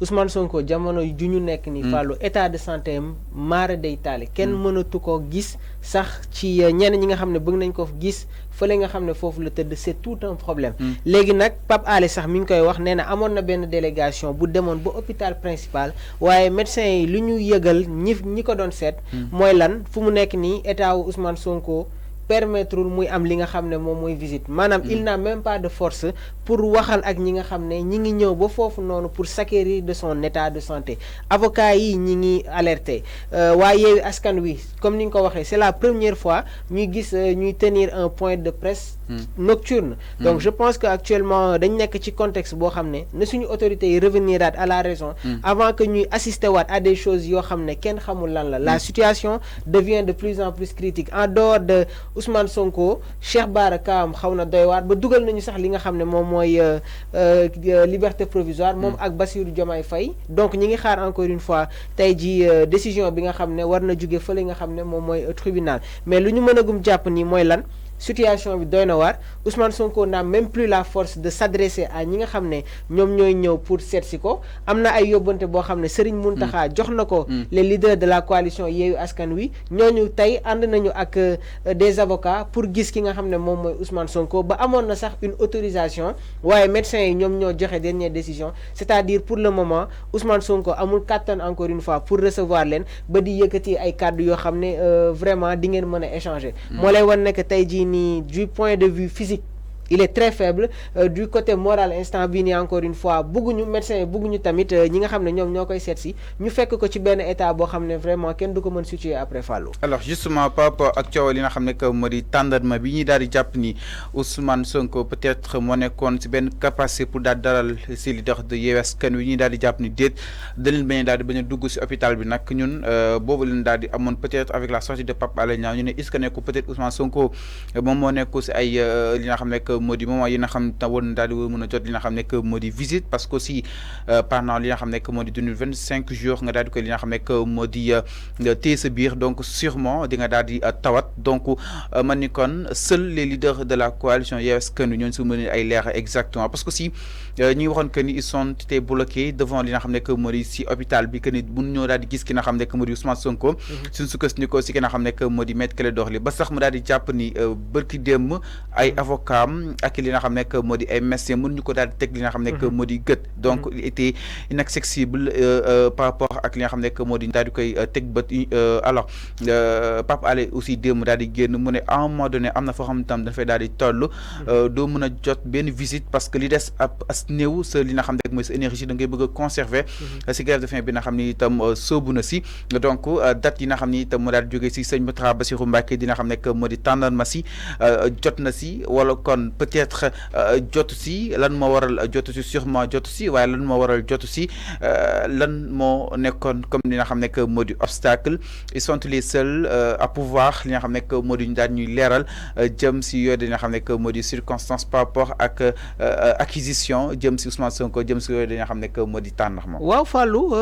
Ousmane Sonko jamono ju ñu nekk ni fàllu état de santé am maara day taale kenn mënatu ko gis sax ci ñenn ñi nga xam ne bëgg nañ ko gis fële nga xam ne foofu la tëdd c'est tout un problème léegi nag Pape Alé sax mi ngi koy wax nee na amoon na benn délégation bu demoon ba hôpital principal waaye médecin yi lu ñu yëgal ñi ko doon seet mooy lan fu mu nekk nii état wu Ousmane Sonko permettre muy am li nga xam ne moom mooy visite maanaam il n'a même pas de force pour waxal ak ñi nga xam ne ñi ngi ñëw ba foofu noonu pour s'acquérir de son état de santé avocat yi ñi ngi alerté waaye Yewwi Askan Wi comme ni nga ko waxee c'est la première fois ñuy gis ñuy tenir un point de presse nocturne donc je pense que actuellement dañ nekk ci contexte boo xam ne na suñu autorités yi revenir à la raison avant que ñuy assister waat à des choses yoo xam ne kenn xamul lan la situation devient de plus en plus critique en dehors de Ousmane Sonko Cheikh Bara Kaam xaw na doy waar ba dugal nañu sax li nga xam ne moom mooy liberté provisoire moom ak Bassirou Diomaye Faye donc ñi ngi xaar encore une fois tey ji décision bi nga xam ne war na jóge fële nga xam ne moom mooy tribunal mais lu ñu mën a gum jàpp nii mooy lan situation bi doy na waar Ousmane Sonko n'a même plus la force de s'adresser à ñi nga xam ne ñoom ñooy ñëw pour seet si ko am na ay yóbbante boo xam ne Serigne Mountakha jox na ko les leaders de la coalition Yewwi Askan Wi ñooñu tey ànd nañu ak des avocats pour gis ki nga xam ne moom mooy Ousmane Sonko ba amoon na sax une autorisation waaye médecins yi ñoom ñoo joxe dernière décision c'est-à-dire pour le moment Ousmane Sonko amul kàttan encore une fois pour recevoir leen ba di yëkkati ay kàddu yoo xam ne vraiment di ngeen mën a échanger moo lay wan nekk tey jii du point de vue physique il est très faible du côté moral instant bii nii encore une fois bëgguñu médecin yi bëgguñu tamit ñi nga xam ne ñoom ñoo koy seet si ñu fekk ko ci benn état boo xam ne vraiment kenn du ko mën situer après Fallou. alors justement par rapport ak coow li nga xam ne que moo di tàndarma bi ñuy daal di jàpp ni Ousmane Sonko peut-être moo nekkoon si benn capacité pour daal dalal si leader de Yewwi Askan Wi ñuy daal di jàpp ni déet da leen bañ a daal di bañ a dugg si hôpital bi nag ñun boobu leen daal di amoon peut-être avec la sortie de Pape Alé Niang ñu ne est-ce que nekku peut-être Ousmane Sonko moom moo nekku si ay li nga xam ne que moo di moment yi nga xam ne woon daal di mën a jot li nga xam ne que moo di visite parce que aussi pendant li nga xam ne que moo di dund 25 jours nga daal di ko li nga xam ne que moo di téye sa biir donc sûrement di nga daal di tawat donc man ni kon seuls les leaders de la coalition Yewwi Askan Wi ñooñu si mën ay leer exactement parce que aussi ñi waxoon que ni ils sont été bloqués devant li nga xam ne que moo di si hôpital bi que ni mun ñoo daal di gis ki nga xam ne que moo di Ousmane Sonko suñ sukkandikoo si ki nga xam ne que moo di Maître Clédor Ly ba sax mu daal di jàpp ni bërki démb ay avocat ak li nga xam ne que moo di ay médecins mënuñu ko daal di teg li nga xam ne que moo di gët donc il était inaccessible par rapport ak li nga xam ne que moo di daal di koy teg bët alors Pape Alé aussi démb daal di génn mu ne à un moment donné am na foo xam ne tam dafay daal di toll doo mën a jot benn visite parce que li des ab as néew sa li nga xam ne mooy sa énergie da ngay bëgg a conserver si grève de faim bi nga xam ni itam sóobu na si donc date yi nga xam ni itam moo daal di jógee si sëñ Mountakha Bassirou Mbacké dina xam ne que moo di tàndarma si jot na si wala kon peut-être jotu si lan moo waral jotu si sûrement jotu si waaye lan moo waral jotu si lan moo nekkoon comme li nga xam ne que moo di obstacle ils sont les seuls à pouvoir li nga xam ne que moo di ñu daal ñuy leeral jëm si yooyu dañu xam ne que moo di circonstance par rapport ak acquisition jëm si Ousmane Sonko jëm si yooyu dañu xam ne que moo di tànnax moom. waaw Fallou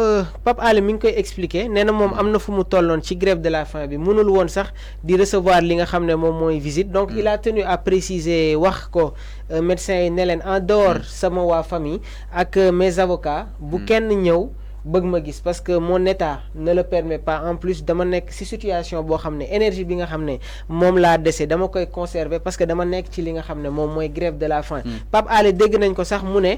Pape Alé mi ngi koy expliquer nee na moom am na fu mu tolloon ci grève de la faim bi mënul woon sax di recevoir li nga xam ne moom mooy visite donc il a tenu à préciser wax ko médecin yi ne leen en dehors sama waa famille ak mes avocats bu kenn ñëw bëgg ma gis parce que mon état ne le permet pas en plus dama nekk ci situation boo xam ne énergie bi nga xam ne moom laa dese dama koy conserver parce que dama nekk ci li nga xam ne moom mooy grève de la faim Pape Alé dégg nañ ko sax mu ne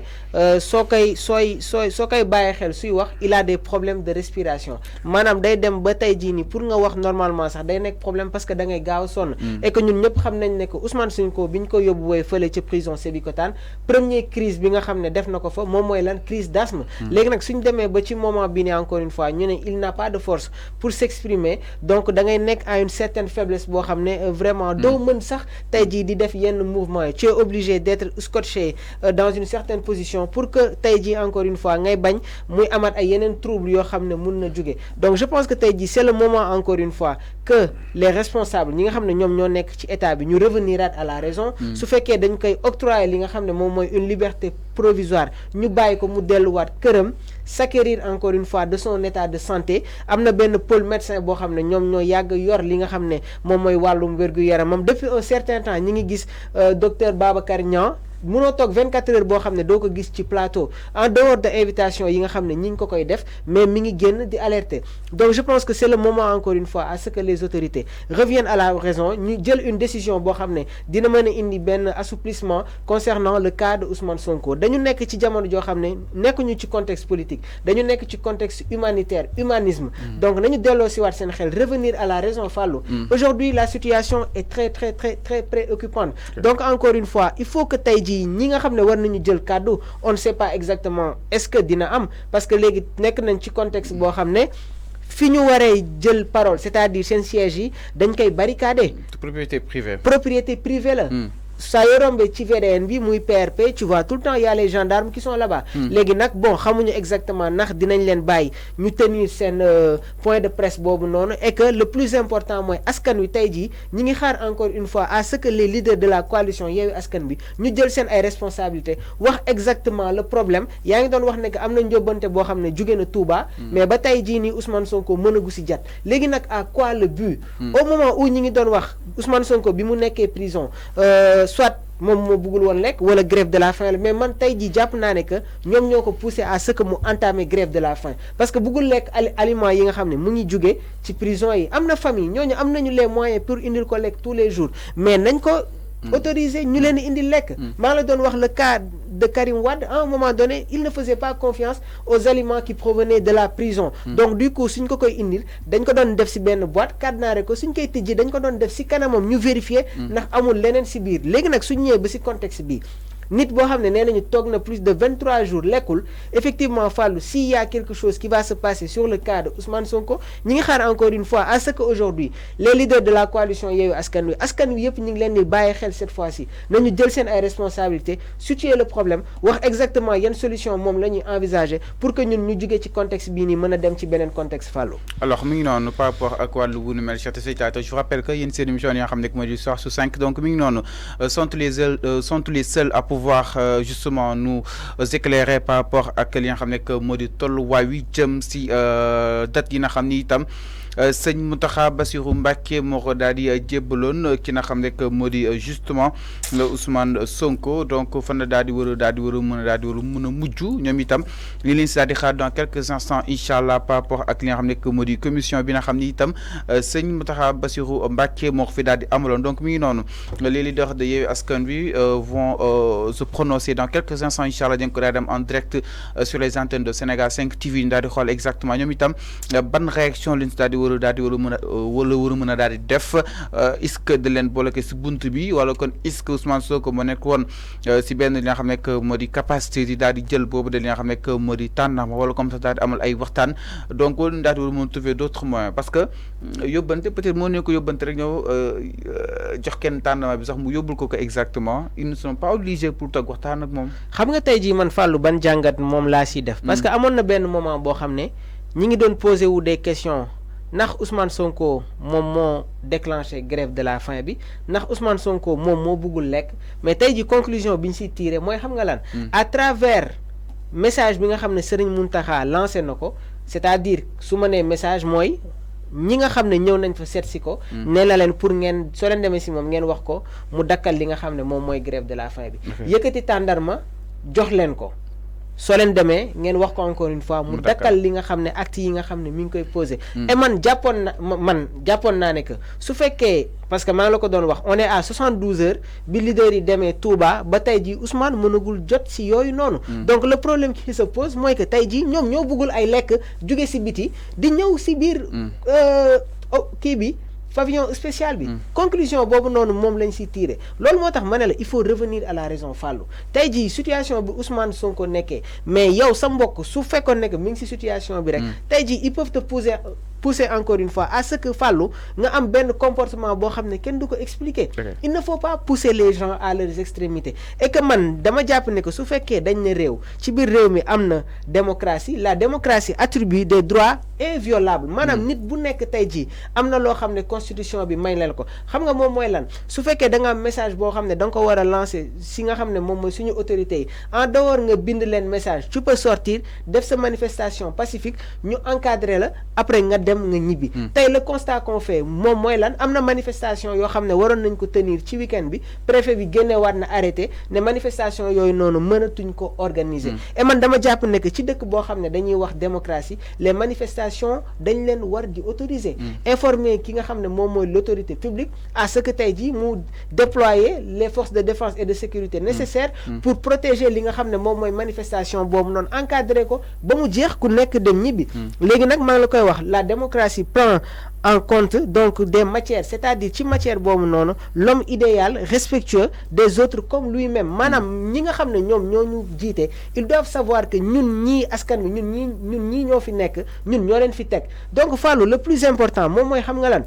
soo koy bàyyi xel suy wax il a des problèmes de respiration maanaam day dem ba tey jii nii pour nga wax normalement sax day nekk problème parce que da ngay gaaw sonn et que ñun ñëpp xam nañ ne que Ousmane Sonko bi ñu ko yóbbu wooy fële ci prison Sébikotane première crise bi nga xam ne def na ko fa moom mooy lan crise d'asthme léegi nag suñ demee ba ci moment bi nii encore une fois ñu ne il n'a pas de force pour s'exprimer donc da ngay nekk à une certaine faiblesse boo xam ne vraiment doo mën sax tey jii di def yenn mouvement yi tu es obligé d'être scotché dans une certaine position pour que tey jii encore une fois ngay bañ muy amaat ay yeneen troubles yoo xam ne mun na jóge donc je pense que tey jii c'est le moment encore une fois que les responsables ñi nga xam ne ñoom ñoo nekk ci état bi ñu revenir à la raison su fekkee dañ koy octroyer li nga xam ne moom mooy une liberté provisoire ñu bàyyi ko mu delluwaat këram s'acquérir encore une fois de son état de santé am na benn pôle médecin boo xam ne ñoom ñoo yàgg yor li nga xam ne moom mooy wàllum wér-gu-yaramam depuis un certain temps ñi ngi gis docteur Babacar Niang mënoo toog 24 heures boo xam ne doo ko gis ci plateau en dehors de invitation yi nga xam ne ñi ngi ko koy def mais mi ngi génn di alerter donc je pense que c'est le moment encore une fois à ce que les autorités reviennent à la raison ñu jël une décision boo xam ne dina mën a indi benn assouplissement concernant le cas de Ousmane Sonko dañu nekk ci jamono joo xam ne nekkuñu ci contexte politique dañu nekk ci contexte humanitaire humanisme donc nañu delloo si waat seen xel revenir à la raison Fallou aujourd'hui la situation est très très très très préoccupante donc encore une fois il faut que tey jii ñi nga xam ne war nañu jël kàddu on ne sait pas exactement est-ce que dina am parce que léegi nekk nañ ci contexte boo xam ne fi ñu waree jël parole c'est-à-dire seen siège yi dañ koy barricader propriété privée la saa yoo rombee ci VDN bi muy PRP tu vois tout le temps il y a les gendarmes qui sont là-bas léegi nag bon xamuñu exactement ndax dinañ leen bàyyi ñu tenir seen point de presse boobu noonu et que le plus important mooy askan wi tey jii ñi ngi xaar encore une fois à ce que les leaders de la coalition Yewwi Askan Wi ñu jël seen ay responsabilités wax exactement le problème yaa ngi doon wax ne que am na njóbbante boo xam ne jóge na Touba mais ba tey jii nii Ousmane Sonko mënagu si jat léegi nag à quoi le but au moment où ñi ngi doon wax Ousmane Sonko bi mu nekkee prison soit moom moo bëggul woon lekk wala grève de la faim la mais man tey jii jàpp naa ne que ñoom ñoo ko poussé à ce que mu entamer grève de la faim parce que bëggul lekk aliments yi nga xam ne mu ngi jóge ci prison yi am na famille ñooñu am nañu les moyens pour indil ko lekk tous les jours mais nañ ko autorisé ñu leen indi lekk maa la doon wax le cas de Karim Wade à un moment donné il ne faisait pas confiance aux aliments qui provenaient de la prison donc du coup suñ ko koy indil dañ ko doon def si benn boîte cadenaare ko suñ koy tëjee dañ ko doon def si kanamam ñu vérifier ndax amul leneen si biir léegi nag suñ ñëwee ba si contexte bi nit boo xam ne nee nañu toog na plus de 23 jours lekkul effectivement Fallou s'il y a quelque chose qui va se passer sur le cas de Ousmane Sonko ñi ngi xaar encore une fois à ce que aujourd'hui les leaders de la coalition Yewwi Askan Wi yëpp ñi ngi leen di bàyyi xel cette fois-ci nañu jël seen ay responsabilités situer le problème wax exactement yan solution moom la ñuy envisager pour que ñun ñu jugee ci contexte bii nii mën a dem ci beneen contexte Fallou. Alors mi ngi noonu par rapport ak wàllu wu nu mel je vous rappelle que yéen seen émission yi nga xam ne mooy du soir su 5 donc mi ngi noonu sont les seuls à pouvoir justement nous éclairer par rapport ak li nga xam ne que moo di tolluwaay wi jëm si date yi nga xam ni itam sëñ Mountakha Bassirou Mbacké moo ko daal di jébbaloon ki nga xam ne que moo di justement Ousmane Sonko donc fan la daal di war a mën a mujj ñoom itam li leen si daal di xaar dans quelques instants incha allah par rapport ak li nga xam ne que moo di commission bi nga xam ni itam sëñ Mountakha Bassirou Mbacké moo ko fi daal di amaloon donc mi ngi noonu les leaders de Yewwi Askan Wi vont se prononcer dans quelques instants incha allah dañ ko daal di am en direct sur les antennes de Sénégal 5 TV ñu daal di xool exactement ñoom itam ban réaction lañ si daal di war a mën a daal di def est-ce que da leen bloqué si bunt bi wala kon est-ce que Ousmane Sonko moo nekk woon si benn li nga xam ne que moo di capacité di daal di jël boobu de li nga xam ne que moo di tànnama wala comme ça daal di amal ay waxtaan donc wala daal di war a mën a trouver d'autres moyens parce que yóbbante peut-être moo ne ko yóbbante rek ñëw jox kenn tànnama bi sax mu yóbbul ko exactement ils ne sont pas obligés pour toog waxtaan ak moom. xam nga tey jii man Fallou ban jàngat moom laa siy def. parce que amoon na benn moment boo xam ne ñi ngi doon poser wu des questions. ndax Ousmane Sonko moom moo déclenché grève de la faim bi ndax Ousmane Sonko moom moo bëggul lekk mais tey ji conclusion bi ñu siy tiré mooy xam nga lan à travers message bi nga xam ne Serigne Mountakha lancé na ko c'est-à-dire su ma nee message mooy ñi nga xam ne ñëw nañ fa seet si ko nee na leen pour ngeen soo leen demee si moom ngeen wax ko mu dakkal li nga xam ne moom mooy grève de la faim bi yëkkati tàndarma jox leen ko soo leen demee ngeen wax ko encore une fois mu dakkal li nga xam ne actes yi nga xam ne mi ngi koy posé et man jàppoon naa ne que su fekkee parce que maa ngi la ko doon wax on est à 72 heures bi leader yi demee Touba ba tey jii Ousmane mënagul jot si yooyu noonu donc le problème qui se pose mooy que tey jii ñoom ñoo bëggul ay lekk jóge si biti di ñëw si biir kii bi pavillon spécial bi conclusion boobu noonu moom lañ si tiré loolu moo tax ma ne la il faut revenir à la raison Fallou tey jii situation bi Ousmane Sonko nekkee mais yow sa mbokk su fekkoon nekk mi ngi si situation bi rek tey jii ils peuvent te pousser encore une fois à ce que Fallou nga am benn comportement boo xam ne kenn du ko expliquer il ne faut pas pousser les gens à leurs extrémités et que man dama jàpp ne que su fekkee dañ ne réew ci biir réew mi am na démocratie la démocratie attribue des droits inviolables maanaam nit bu nekk tey jii am na loo xam ne constitution bi may leen ko xam nga moom mooy lan su fekkee da nga am message boo xam ne da nga ko war a lancer si nga xam ne moom mooy suñu autorités yi en dehors nga bind leen message tu peux sortir def sa manifestation pacifique ñu encadrer la après nga dem nga ñibbi. tey le constat qu'on fait moom mooy lan am na manifestation yoo xam ne waroon nañ ko tenir ci week-end bi préfet bi génneewaat na arrêté ne manifestation yooyu noonu mënatuñ ko organiser. et man dama jàpp ne que ci dëkk boo xam ne dañuy wax démocratie les manifestations dañ leen war di autoriser. informer ki nga xam ne moom mooy l'autorité publique à ce que tey jii mu déployer les forces de défense et de sécurité nécessaires pour protéger li nga xam ne moom mooy manifestation boobu noonu encadrer ko ba mu jeex ku nekk dem ñibbi. léegi nag maa ngi la koy wax la démocratie prend en compte donc des matières c'est-à-dire ci matière boobu noonu l'homme idéal respectueux des autres comme lui-même maanaam ñi nga xam ne ñoom ñoo ñu jiite ils doivent savoir que ñun ñii askan wi ñun ñii ñoo fi nekk ñun ñoo leen fi teg donc Fallou le plus important moom mooy xam nga lan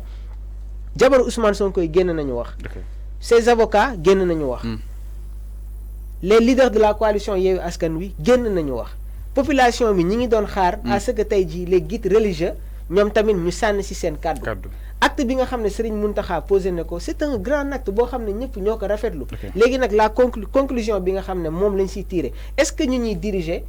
jabaru Ousmane Sonko yi génn nañu wax. ses avocats génn nañu wax. les leaders de la coalition Yewwi Askan Wi génn nañu wax. population bi ñi ngi doon xaar. à ce que tey jii les guides religieux ñoom tamit ñu sànni ci seen kàddu. acte bi nga xam ne Serigne Mountakha posé na ko c'est un grand acte boo xam ne ñëpp ñoo ko rafetlu. léegi nag la conclusion bi nga xam ne moom lañ ciy tiré est-ce que ñu ñuy diriger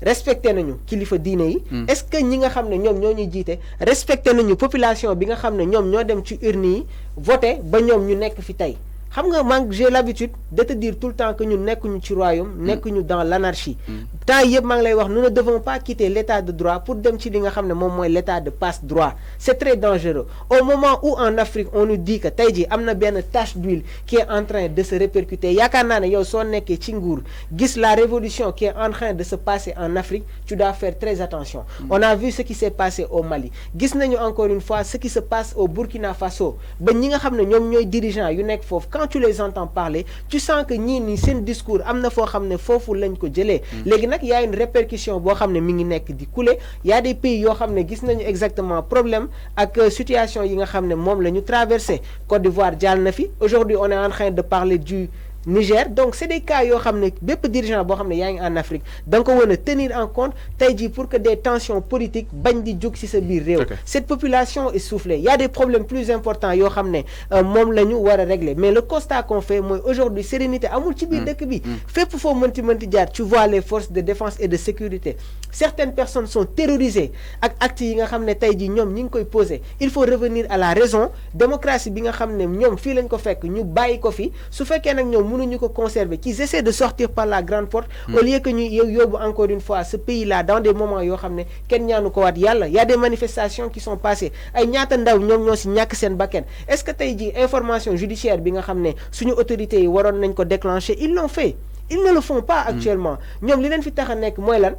respecté nañu kilifa diine yi. est-ce que ñi nga xam ne ñoom ñoo ñuy jiite respecté nañu population bi nga xam ne ñoom ñoo dem ci urne yi voté ba ñoom ñu nekk fi tey. xam nga man j'ai l'habitude de te dire tout le temps que ñun nekkuñu ci royaume nekkuñu dans l'anarchie temps yëpp maa ngi lay wax nous ne devons pas quitter l'état de droit pour dem ci li nga xam ne moom mooy l'état de passe-droit c'est très dangereux au moment où en Afrique on nous dit que tey jii am na benn tache d'huile qui est en train de se répercuter yaakaar naa ne yow soo nekkee ci nguur gis la révolution qui est en train de se passer en Afrique tu dois faire très attention on a vu ce qui s'est passé au Mali gis nañu encore une fois ce qui se passe au Burkina Faso ba ñi nga xam ne ñoom ñooy dirigeants yu nekk foofu quand tu les entends parler tu sens que ñii nii seen discours am na foo xam ne foofu lañ ko jëlee léegi nag y a une répercussion boo xam ne mi ngi nekk di couler y a des pays yoo xam ne gis nañu exactement problème ak situation yi nga xam ne moom la ñu traversé Côte d'Ivoire jàll na fi aujourd'hui on est en train de parler du Niger donc c'est des cas yoo xam ne bépp dirigeant boo xam ne yaa ngi en Afrique da nga ko war a tenir en compte tey jii pour que des tensions politiques bañ di jóg ci sa biir réew. cette population est soufflée il y a des problèmes plus importants yoo xam ne moom la ñu war a régler mais le constat qu'on fait mooy aujourd'hui sérénité amul ci biir dëkk bi. fépp foo mënti jaar tu vois les forces de défense et de sécurité certaines personnes sont terrorisées ak actes yi nga xam ne tey jii ñoom ñi ngi koy poser il faut revenir à la raison démocratie bi nga xam ne ñoom fii lañ ko fekk ñu bàyyi ko fi su fekkee nag ñoom mënuñu ko conserver qu'ils essaient de sortir par la grande porte au lieu que ñu yóbbu encore une fois ce pays là dans des moments yoo xam ne kenn ñaanu ko waat yàlla y a des manifestations qui sont passées ay ñaata ndaw ñoom ñoo ci ñàkk seen bakkan est-ce que tey jii information judiciaire bi nga xam ne suñu autorités yi waroon nañ ko déclencher ils l'ont fait ils ne le font pas actuellement ñoom li leen fi tax a nekk mooy lan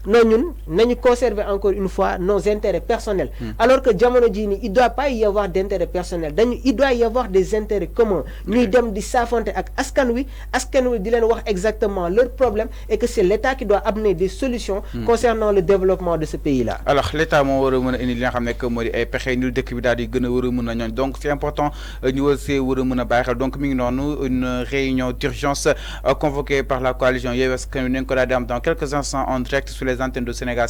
non ñun nañu conserver encore une fois nos intérêts personnels alors que jamono jii nii il doit pas y avoir d'intérêt personnel il doit y avoir des intérêts communs ñuy dem di saafonte ak askan wi di leen wax exactement leurs problèmes et que c'est l'État qui doit amener des solutions concernant le développement de ce pays là. alors l'État moo war a mën a indi li nga xam ne que moo di ay pexe ñu dëkk bi daal di gën a war a mën a ñooñ donc c'est important ñu war see war a mën a bàyyi xel donc mi ngi noonu une réunion d'urgence convoquée par la coalition Yewwi Askan Wi nañ ko daal di am dans quelques instants en direct sur les antennes de Sénégal